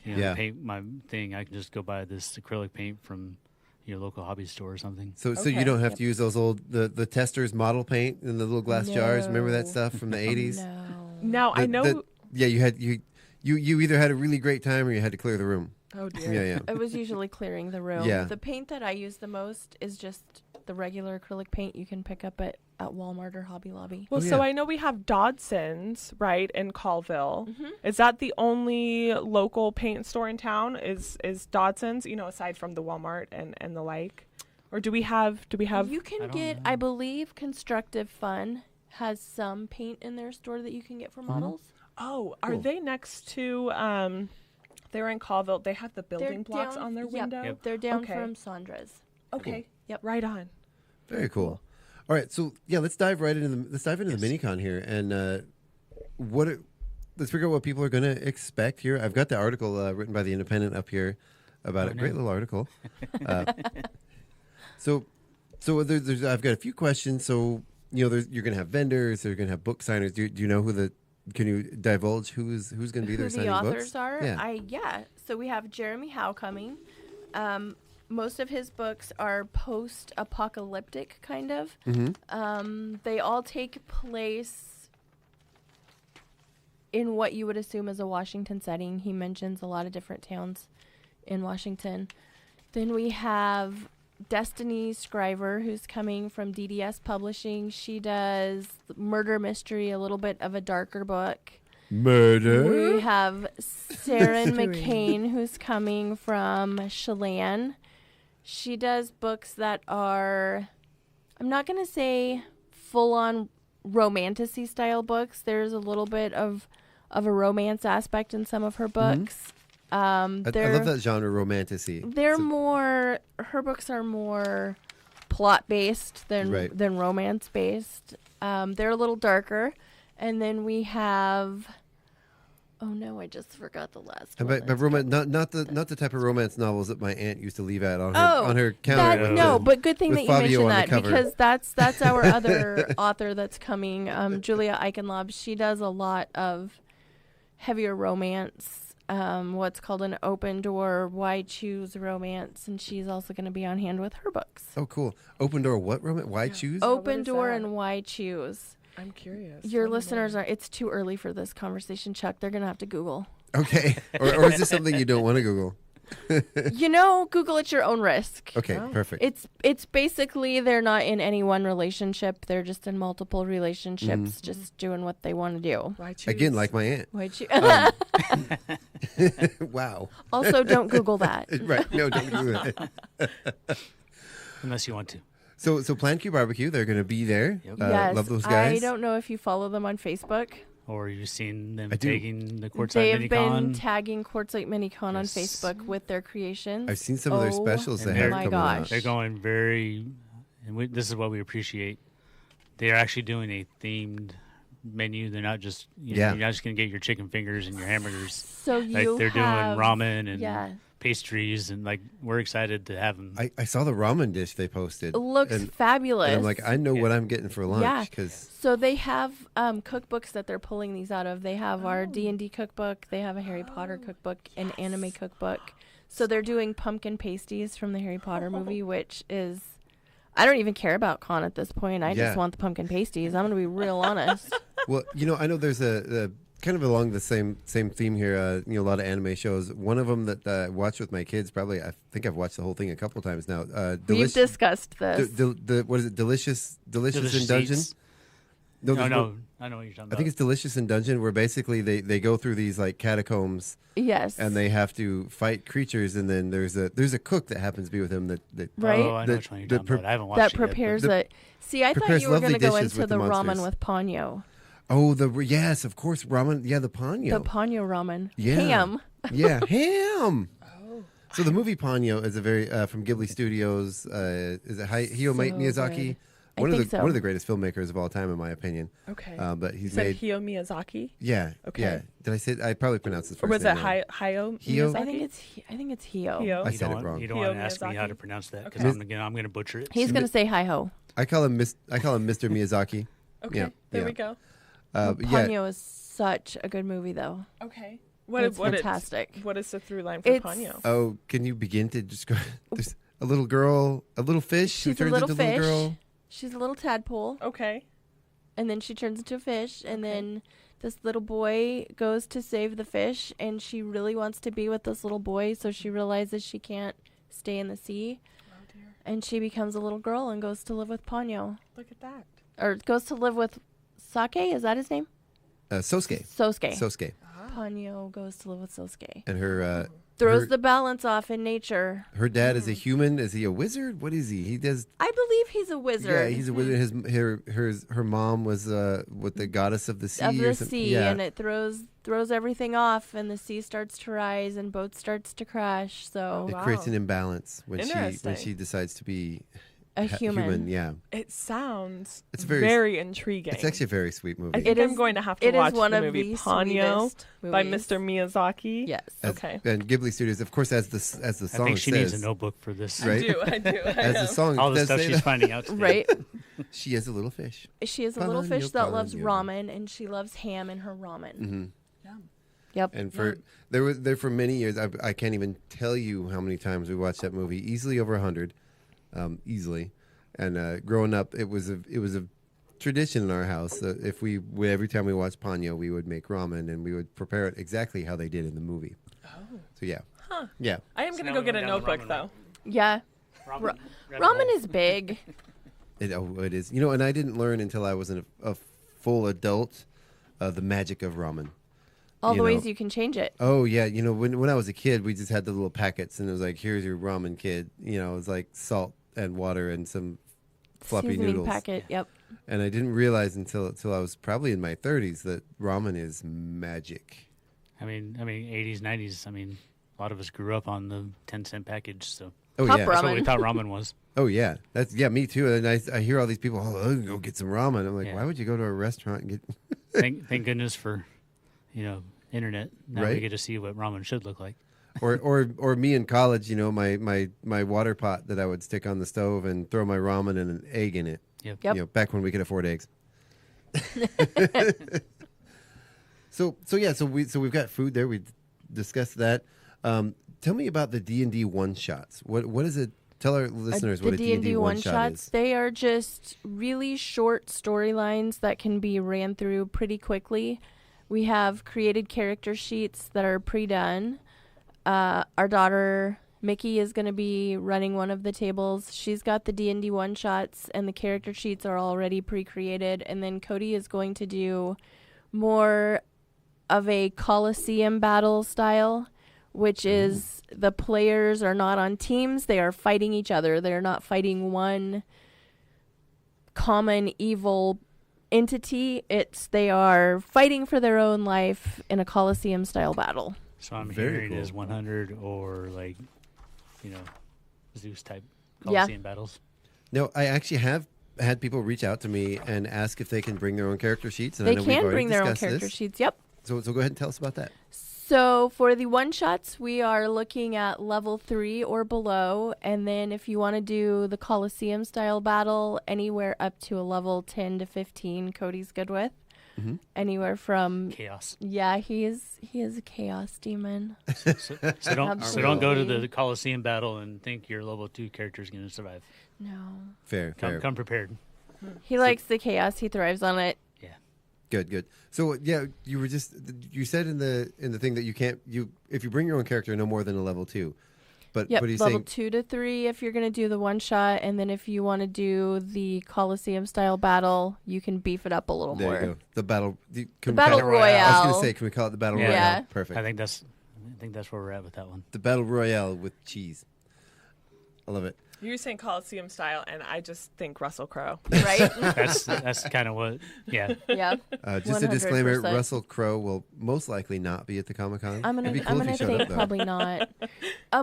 Yeah. Paint my thing. I can just go buy this acrylic paint from your local hobby store or something. So Okay. you don't have to use those old the testers model paint in the little glass jars. Remember that No. stuff from the 80s? No. Now, I know. Yeah, you either had a really great time or you had to clear the room. Oh, dear. Yeah. It was usually clearing the room. Yeah. The paint that I use the most is just the regular acrylic paint you can pick up at Walmart or Hobby Lobby. Well, Oh, so yeah. I know we have Dodson's, right, in Colville. Mhm. Is that the only local paint store in town? Is Dodson's, aside from the Walmart and the like? Or do we have You can I don't get, know. I believe, Constructive Fun has some paint in their store that you can get for models. Oh, are Cool. they next to they're in Colville. They have the building blocks down- on their yep. window? Yep. They're down Okay. from Sandra's. Okay. Yep. Right on. Very cool. All right, so yeah, let's dive into the Yes. Mini-Con here, and let's figure out what people are going to expect here. I've got the article written by the Independent up here about Oh, it. Great no. little article. So there's I've got a few questions. So you're going to have vendors. They're going to have book signers. Do you know can you divulge who's going to be there Who signing the authors books? are? Yeah. So we have Jeremy Howe coming. Most of his books are post-apocalyptic, kind of. Mm-hmm. They all take place in what you would assume is a Washington setting. He mentions a lot of different towns in Washington. Then we have Destiny Scriver, who's coming from DDS Publishing. She does murder mystery, a little bit of a darker book. Murder. We have Saren McCain, who's coming from Chelan. She does books that are, I'm not going to say full-on romantasy style books. There's a little bit of a romance aspect in some of her books. I love that genre, romantasy. They're So- more, her books are more plot-based than Right. than romance-based. They're a little darker. And then we have, oh no, I just forgot the last one. But romance, not the type of romance novels that my aunt used to leave out on her Oh, on her counter. That, with no, the- but good thing with that you Fabio mentioned on the that cover. because that's our other author that's coming, Julia Eichenlaub. She does a lot of heavier romance, what's called an open door, why choose romance, and she's also going to be on hand with her books. Oh, cool. Open door. What romance? Why choose? what Open is door that? and why choose. I'm curious. Your Tell me listeners more. are. It's too early for this conversation, Chuck. They're going to have to Google. Okay. or is this something you don't want to Google? Google at your own risk. Okay, Oh. perfect. It's basically they're not in any one relationship. They're just in multiple relationships, just doing what they want to do. Why choose? Again, like my aunt. Why'd you? Wow. Also, don't Google that. Right. No, don't do that. Unless you want to. So Plan Q Barbecue, they're going to be there. Yep. Yes, Love those guys. I don't know if you follow them on Facebook. Or you've seen them I do. taking the Quartzite They have Mini-Con. been tagging Quartzite Mini-Con on Yes. Facebook with their creations. I've seen some of their Oh specials they And have they're- coming my out. gosh. They're going very, and this is what we appreciate. They're actually doing a themed menu. They're not just, Yeah. you're not just going to get your chicken fingers and your hamburgers. So Like you they're have, doing ramen and yeah. pastries, and like we're excited to have them. I saw the ramen dish they posted. It looks fabulous. And I'm like, I know what I'm getting for lunch. Yeah. 'Cause So they have cookbooks that they're pulling these out of. They have our D&D cookbook. They have a Harry Potter cookbook, an anime cookbook. So they're doing pumpkin pasties from the Harry Potter movie, which is, I don't even care about con at this point. I just want the pumpkin pasties. I'm going to be real honest. Well, I know there's a kind of along the same theme here. A lot of anime shows. One of them that I watched with my kids. Probably, I think I've watched the whole thing a couple times now. We've discussed this. What is it? Delicious in Dungeon. Eats. No, I know what you're talking about. I think it's Delicious in Dungeon, where basically they go through these like catacombs. Yes. And they have to fight creatures, and then there's a cook that happens to be with him that right. Oh, I know which one you're talking about. I haven't watched it prepares yet, it. See, I thought you were going to go into the ramen monsters. with Ponyo. Oh, yes, of course, ramen. Yeah, the Ponyo. The Ponyo ramen. Yeah. Ham. Yeah, ham. So the movie Ponyo is a very from Ghibli Studios. Is it Hayao Miyazaki? Good. One I think so. One of the greatest filmmakers of all time, in my opinion. Okay. But he's you said made Hayao Miyazaki? Yeah. Okay. Yeah. Did I say? I probably pronounced his Or first was name it wrong. Hayao Hio? Miyazaki? I think it's Hio. Hio. I said it wrong. You don't want to Hayao ask me how to Miyazaki? pronounce that because Okay. I'm going to butcher it. He's going to say hi-ho. I call him Mr. Miyazaki. Okay. Yeah, There yeah. we go. But yeah. Ponyo is such a good movie, though. Okay. It's fantastic. What is the through line for Ponyo? Oh, can you begin to describe? There's a little girl, a little fish who She's a turns little into a fish. little girl. She's a little tadpole, Okay. and then she turns into a fish, and then this little boy goes to save the fish, and she really wants to be with this little boy, so she realizes she can't stay in the sea, Oh, dear. and she becomes a little girl and goes to live with Ponyo. Look at that. Or goes to live with Sake, is that his name? Sosuke. Sosuke. Ponyo goes to live with Sosuke. And her Throws the balance off in nature. her dad is a human. Is he a wizard? What is he? He does. I believe he's a wizard. Yeah, he's a wizard. Her mom was with the goddess of the sea. Of or the something. sea, Yeah. and it throws everything off, and the sea starts to rise, and boat starts to crash. So It Wow. creates an imbalance when Interesting. she decides to be a human. Yeah, It sounds It's very intriguing. it's actually a very sweet movie. I think I'm going to have to It watch is one the of movie the Ponyo sweetest by movies. Mr. Miyazaki. Yes. Okay. And Ghibli Studios, of course, as the I song think she says, needs a notebook for this. Right? I do. as the song All the does stuff say she's that, finding out today. Right? she is a little fish. She is a little fish Ponyo, that loves Ponyo. ramen, and she loves ham in her ramen. Hmm. Yep. And there for many years, I can't even tell you how many times we watched that movie. Easily over 100, easily. And growing up, it was a tradition in our house. If every time we watched Ponyo, we would make ramen and we would prepare it exactly how they did in the movie. Oh. So yeah, Huh. yeah. I am So going to now go get we're a down the notebook, ramen though. Yeah. Ramen, Ramen is big. It is. And I didn't learn until I was a full adult the magic of ramen. All You the know. ways you can change it. Oh yeah, when I was a kid, we just had the little packets, and it was like, "Here's your ramen, kid." It was like salt and water and some fluffy Seasoning noodles. packet. Yep. And I didn't realize until I was probably in my 30s that ramen is magic. I mean, 80s, 90s. I mean, a lot of us grew up on the 10-cent package, so Oh Cup yeah. that's what we Ramen. thought ramen was. Oh yeah. Me too. And I hear all these people, "Oh, I'll go get some ramen." I'm like, Yeah. "Why would you go to a restaurant and get?" Thank goodness for, internet. Now we Right. get to see what ramen should look like. or me in college, my water pot that I would stick on the stove and throw my ramen and an egg in it. Yep. Back when we could afford eggs. So we've got food there. We discussed that. Tell me about the D&D one shots. What is it? Tell our listeners what a D&D one shot is. They are just really short storylines that can be ran through pretty quickly. We have created character sheets that are pre-done. Our daughter Mickey is going to be running one of the tables. She's got the D&D one shots, and the character sheets are already pre-created. And then Cody is going to do more of a Coliseum battle style, which is the players are not on teams. They are fighting each other. They're not fighting one common evil entity. They are fighting for their own life in a Coliseum style battle. So I'm Very hearing cool. is 100 or Zeus type Yeah. Coliseum battles. No, I actually have had people reach out to me and ask if they can bring their own character sheets. And I They know we've can already bring their own discussed character this. sheets. Yep. So go ahead and tell us about that. So for the one-shots, we are looking at level 3 or below. And then if you want to do the Coliseum-style battle, anywhere up to a level 10 to 15, Cody's good with. Mm-hmm. Anywhere from... Chaos. Yeah, he is a chaos demon. So don't go to Absolutely. the Coliseum battle and think your level 2 character is going to survive. No. Fair. Come prepared. He likes the chaos. He thrives on it. Good. So yeah, you said in the thing that you can't if you bring your own character no more than a level 2. But Yep, what are you level saying? 2 to 3 if you're going to do the one shot, and then if you want to do the Coliseum style battle, you can beef it up a little There more. you go. The battle. The Can we battle call it- royale. I was going to say, can we call it the battle Yeah. royale? Yeah. Perfect. I think that's where we're at with that one. The battle royale with cheese. I love it. You're saying Coliseum style, and I just think Russell Crowe. Right? That's kind of what. Yeah. Yeah. Just a disclaimer: 100%. Russell Crowe will most likely not be at the Comic-Con. I'm It'd be gonna cool if he showed think up, though. probably not.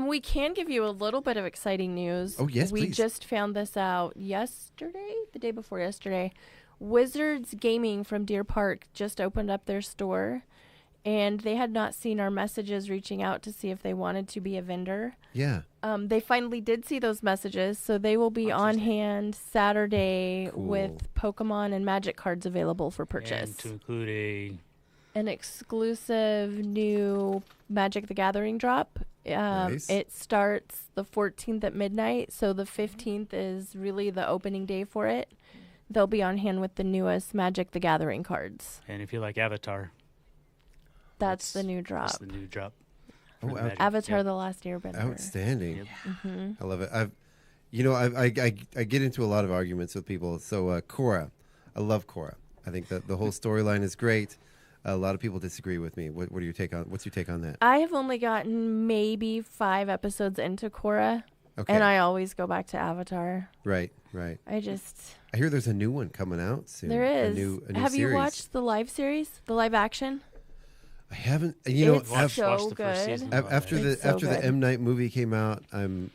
We can give you a little bit of exciting news. Oh, yes, we please. just found this out yesterday, the day before yesterday. Wizards Gaming from Deer Park just opened up their store, and they had not seen our messages reaching out to see if they wanted to be a vendor. Yeah. They finally did see those messages, so they will be on hand Saturday Cool. with Pokemon and Magic cards available for purchase. And to include An exclusive new Magic the Gathering drop. Nice. It starts the 14th at midnight, so the 15th is really the opening day for it. They'll be on hand with the newest Magic the Gathering cards. and if you like Avatar, That's the new drop. that's the new drop. Oh, for the out- Magic. Avatar Yeah. the Last Airbender. Outstanding. Yep. Hmm. I love it. I get into a lot of arguments with people. So Korra, I love Korra. I think that the whole storyline is great. A lot of people disagree with me. What's your take on that? I have only gotten maybe 5 episodes into Korra, Okay. and I always go back to Avatar. Right. I just... I hear there's a new one coming out soon. There is. A new Have series. you watched the live series? The live action? I haven't. You know, It's Watch so the first good. season. after It's so the good. M. Night movie came out, I'm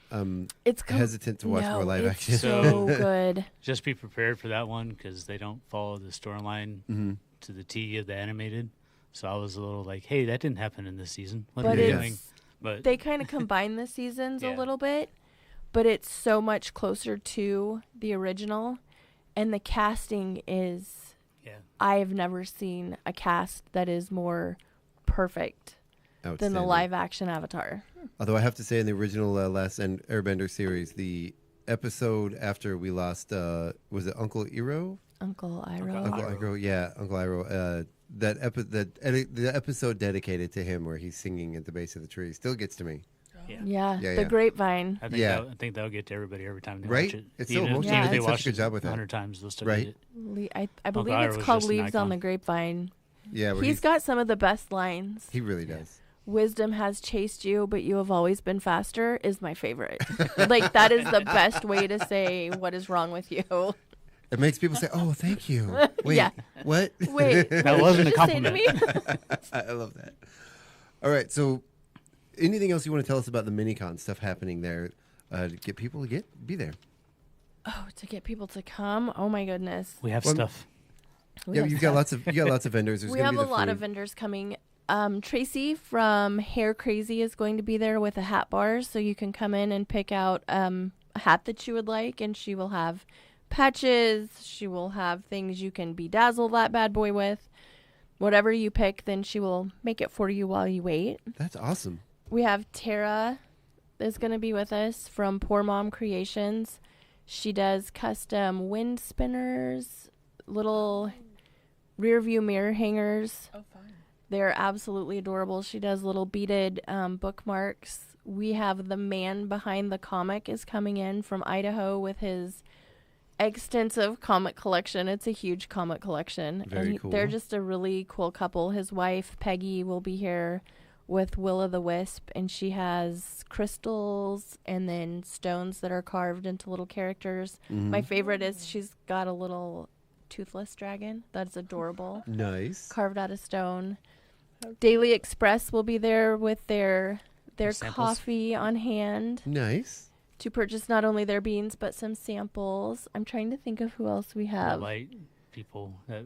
It's hesitant to watch more live it's action. so good. Just be prepared for that one because they don't follow the storyline Mhm. to the T of the animated. So I was a little like, hey, that didn't happen in this season. What But are you it's- doing? But They kind of combine the seasons a Yeah. little bit, but it's so much closer to the original, and the casting is... yeah, I've never seen a cast that is more perfect than the Outstanding. live action Avatar. Although I have to say, in the original Last Airbender series, the episode after we lost, was it Uncle Iroh? Uncle Iroh. Uncle Iroh, yeah, Uncle Iroh. The episode dedicated to him, where he's singing at the base of the tree, still gets to me. yeah. Yeah, Yeah, the yeah. grapevine. I think that'll get to everybody every time they Right? watch it. It's so even emotional. if They they did such a watch good it job with that. 100 times, they'll still Right? get it. I believe it's Iroh's called just an Leaves on icon. the Grapevine. Yeah, where He's got some of the best lines. he really does. Wisdom has chased you, but you have always been faster is my favorite. Like, that is the best way to say what is wrong with you. It makes people say, "Oh, thank you." Wait, Yeah. what? Wait, what did wasn't you a just say to me? I love that. All right, so anything else you want to tell us about the Mini-Con stuff happening there to get people to be there? Oh, to get people to come? Oh my goodness. We have Well, stuff. We Yeah, have you stuff. got lots of vendors. There's We gonna have be a the lot of food. vendors coming. Tracy from Hair Crazy is going to be there with a hat bar, so you can come in and pick out a hat that you would like, and she will have patches. She will have things you can bedazzle that bad boy with. Whatever you pick, then she will make it for you while you wait. That's awesome. We have Tara is going to be with us from Poor Mom Creations. She does custom wind spinners, little rear view mirror hangers. Oh, fun. They're absolutely adorable. She does little beaded bookmarks. We have the man behind the comic is coming in from Idaho with his extensive comic collection. It's a huge comic collection. Very cool. They're just a really cool couple. His wife, Peggy, will be here with Will-O-the-Wisp, and she has crystals and then stones that are carved into little characters. Mhm. My favorite is she's got a little toothless dragon. That's adorable. Nice. Carved out of stone. Daily Express will be there with their Samples. coffee on hand Nice. to purchase not only their beans but some samples. I'm trying to think of who else we The have. light people that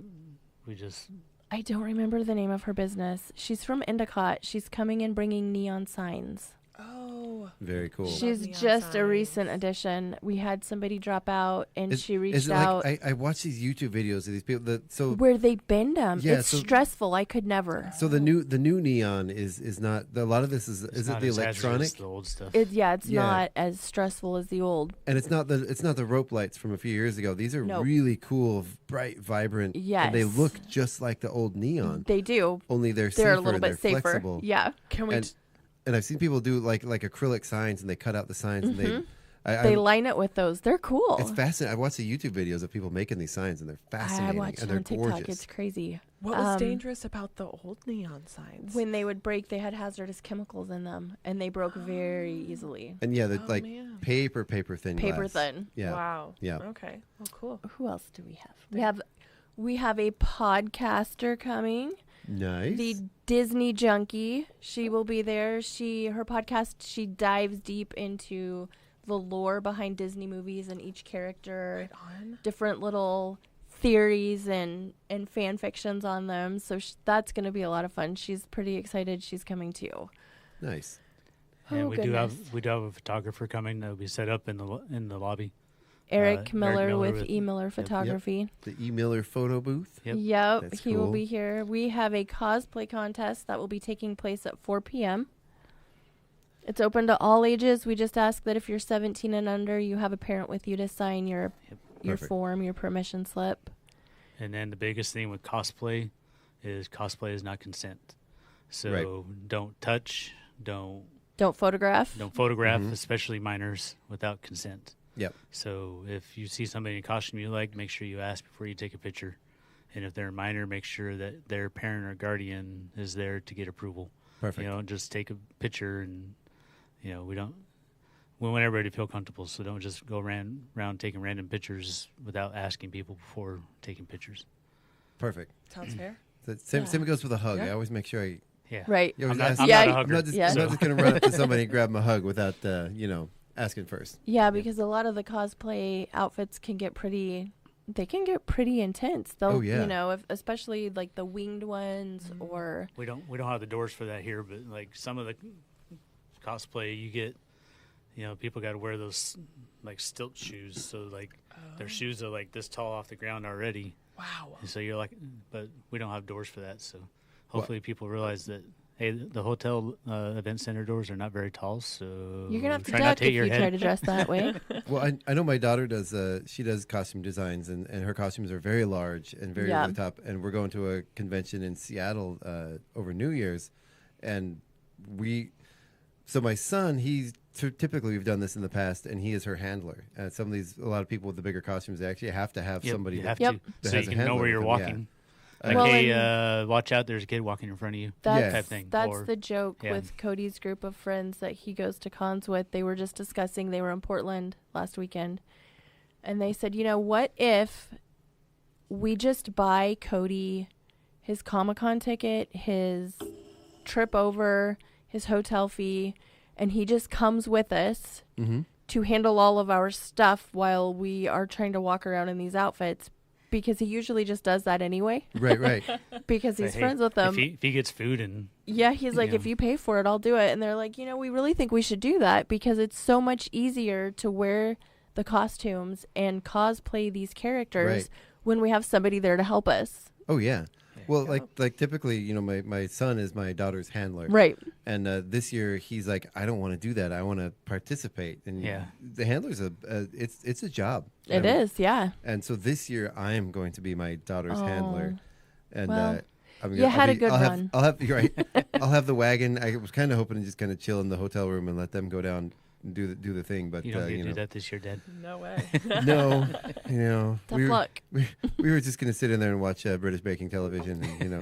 we just I don't remember the name of her business. She's from Endicott. She's coming and bringing neon signs. Oh. Very cool. She's neon just a signs. recent addition. We had somebody drop out, and she Is reached it out. like I watch these YouTube videos of these people so where they bend them. Yeah, It's so- stressful. I could never. the new neon is not a lot of this is It's it not the as hazardous electronic as the old stuff. It's Yeah. not as stressful as the old. and it's not the rope lights from a few years ago. These are Nope. really cool, bright, vibrant. and they Yes. look just like the old neon. They do. Only they're They're safer a little and bit they're safer. flexible. Yeah. Can we? And I've seen people do like acrylic signs, and they cut out the signs, and Mm-hmm. they They line it with those. They're cool. It's fascinating. I watch the YouTube videos of people making these signs, and they're fascinating, I watched and it they're on TikTok. gorgeous. It's crazy. What was dangerous about the old neon signs? When they would break, they had hazardous chemicals in them, and they broke very easily. And yeah, the Oh, like man. paper thin Paper glass. thin. Yeah. Wow. Yeah. Okay. Well, cool. Who else do we have? We have a podcaster coming. Nice. The Disney Junkie. She will be there. Her podcast, she dives deep into the lore behind Disney movies and each character, On. different little theories and fan fictions on them. So that's going to be a lot of fun. She's pretty excited. She's coming too. Nice. And Oh, we goodness. do have a photographer coming that'll be set up in the lobby. Eric Miller Miller with with- E. Miller Photography. The E. Miller photo booth. Yep. That's He will cool. be here. We have a cosplay contest that will be taking place at 4 p.m. It's open to all ages. We just ask that if you're 17 and under, you have a parent with you to sign your Perfect. form, your permission slip. And then the biggest thing with cosplay is not consent. So Right. don't touch, don't Don't photograph. Mhm. especially minors, without consent. Yep. So if you see somebody in a costume you like, make sure you ask before you take a picture. And if they're a minor, make sure that their parent or guardian is there to get approval. Perfect. You know, just take a picture, and we want everybody to feel comfortable. So don't just go around taking random pictures without asking people before taking pictures. Perfect. Sounds fair. So same goes with a hug. Yeah. I always make sure I. Yeah. Right. You always I'm ask- not Yeah. a I'm hugger. I'm not Yeah. just going to run up to somebody and grab them a hug without asking first. Yeah, because a lot of the cosplay outfits can get pretty intense. They'll, Oh, yeah. especially like the winged ones or We don't have the doors for that here, but like some of the cosplay you get, people got to wear those like stilt shoes, so like their shoes are like this tall off the ground already. Wow. And so you're like, but we don't have doors for that. So hopefully people realize that, hey, the hotel event center doors are not very tall, so you're gonna have to try not duck to hit if your you head. try to dress that way. Well, I know my daughter does. She does costume designs, and her costumes are very large and very Yeah. over the top. And we're going to a convention in Seattle over New Year's, and so my son, typically we've done this in the past, and he is her handler. And a lot of people with the bigger costumes, they actually have to have Yep, somebody you have Yep. to, that so has you a can know handler where you're with them, yeah. walking. Like, Well, hey, watch out! There's a kid walking in front of you. That's Type thing. that's Or- the joke yeah. with Cody's group of friends that he goes to cons with. They were just discussing. They were in Portland last weekend, and they said, what if we just buy Cody his Comic-Con ticket, his trip over, his hotel fee, and he just comes with us Mm-hmm. to handle all of our stuff while we are trying to walk around in these outfits, because he usually just does that anyway Right. because Say, he's hey, friends with them. If he gets food and Yeah, he's like, Yeah. if you pay for it, I'll do it. And they're like, we really think we should do that because it's so much easier to wear the costumes and cosplay these characters Right. when we have somebody there to help us. Oh yeah. Well, like typically, my son is my daughter's handler, Right. And this year he's like, I don't want to do that. I want to participate. And Yeah. the handler's it's a job. It is, yeah. And so this year I am going to be my daughter's handler. And Well, I'm you had a good run. You're right. I'll have the wagon. I was kind of hoping to just kind of chill in the hotel room and let them go down and do the thing. But you don't get to do that this year, Dad. No way. no, Tough luck. we were just going to sit in there and watch British baking television and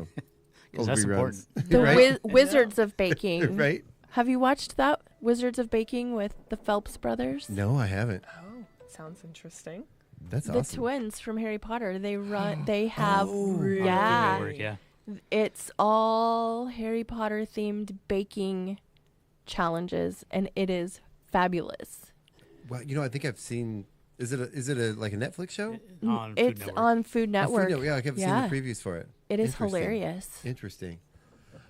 old that's reruns. The right? Wizards of Baking. Right? Have you watched that? Wizards of Baking with the Phelps brothers? No, I haven't. Oh, sounds interesting. That's The awesome. twins from Harry Potter. They have, Really? yeah. Good work, yeah. It's all Harry Potter themed baking challenges, and it is fabulous. Well, I think I've seen. Is it like a Netflix show? On Food It's Network. on Food Oh, Network. Yeah, I've seen Yeah. the previews for it. It is Interesting. hilarious. Interesting.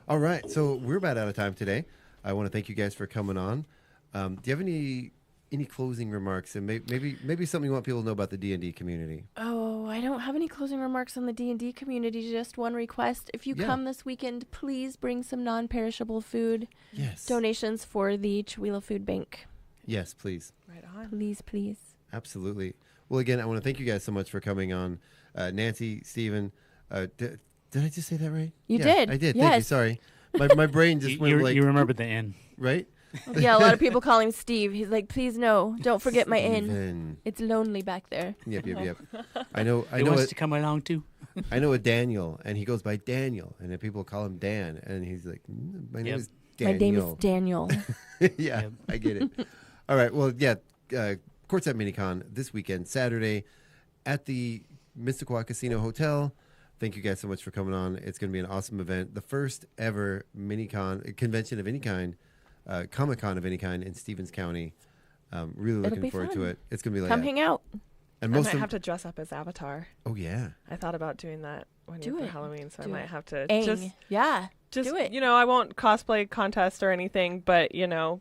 All right, so we're about out of time today. I want to thank you guys for coming on. Do you have any closing remarks, and maybe something you want people to know about the D&D community? Oh, I don't have any closing remarks on the D&D community. Just one request: if you come this weekend, please bring some non-perishable food. Yes. Donations for the Chihuahua Food Bank. Yes, please. Right on. Please, please. Absolutely. Well, again, I want to thank you guys so much for coming on. Nancy, Stephen, did I just say that right? You did. I did. Yes. Thank you. Sorry. My brain just went like... You remembered the N. Right? Yeah, a lot of people call him Steve. He's like, please no, don't forget my N. Steven. It's lonely back there. Yep. I know He wants to come along too. I know a Daniel, and he goes by Daniel, and then people call him Dan, and he's like, my name is Daniel. My name is Daniel. Yeah, I get it. All right, well, yeah, Quartzite Mini-Con this weekend, Saturday, at the Missisquoi Casino Hotel. Thank you guys so much for coming on. It's going to be an awesome event. The first ever Mini-Con, convention of any kind, Comic-Con of any kind in Stevens County. Really It'll looking be forward fun. to it. It's going to be like Come hang out. And I most might of have to dress up as Avatar. Oh yeah. I thought about doing that Do for it. Halloween, so Do I might it. have to Aang. just do it. I won't cosplay contest or anything, but in Do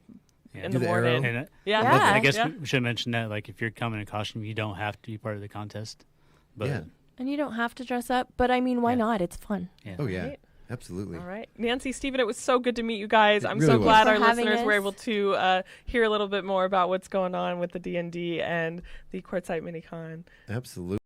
the the morning. arrow. And Yeah. I guess Yeah. we should mention that, like, if you're coming in costume, you don't have to be part of the contest. But Yeah. And you don't have to dress up, but I mean, why Yeah. not? It's fun. yeah. Oh yeah. Right. Absolutely. All right. Nancy, Stephen, it was so good to meet you guys. It I'm really so was. glad Thanks our for having listeners were us. able to hear a little bit more about what's going on with the D&D and the Quartzite Mini-Con. Absolutely.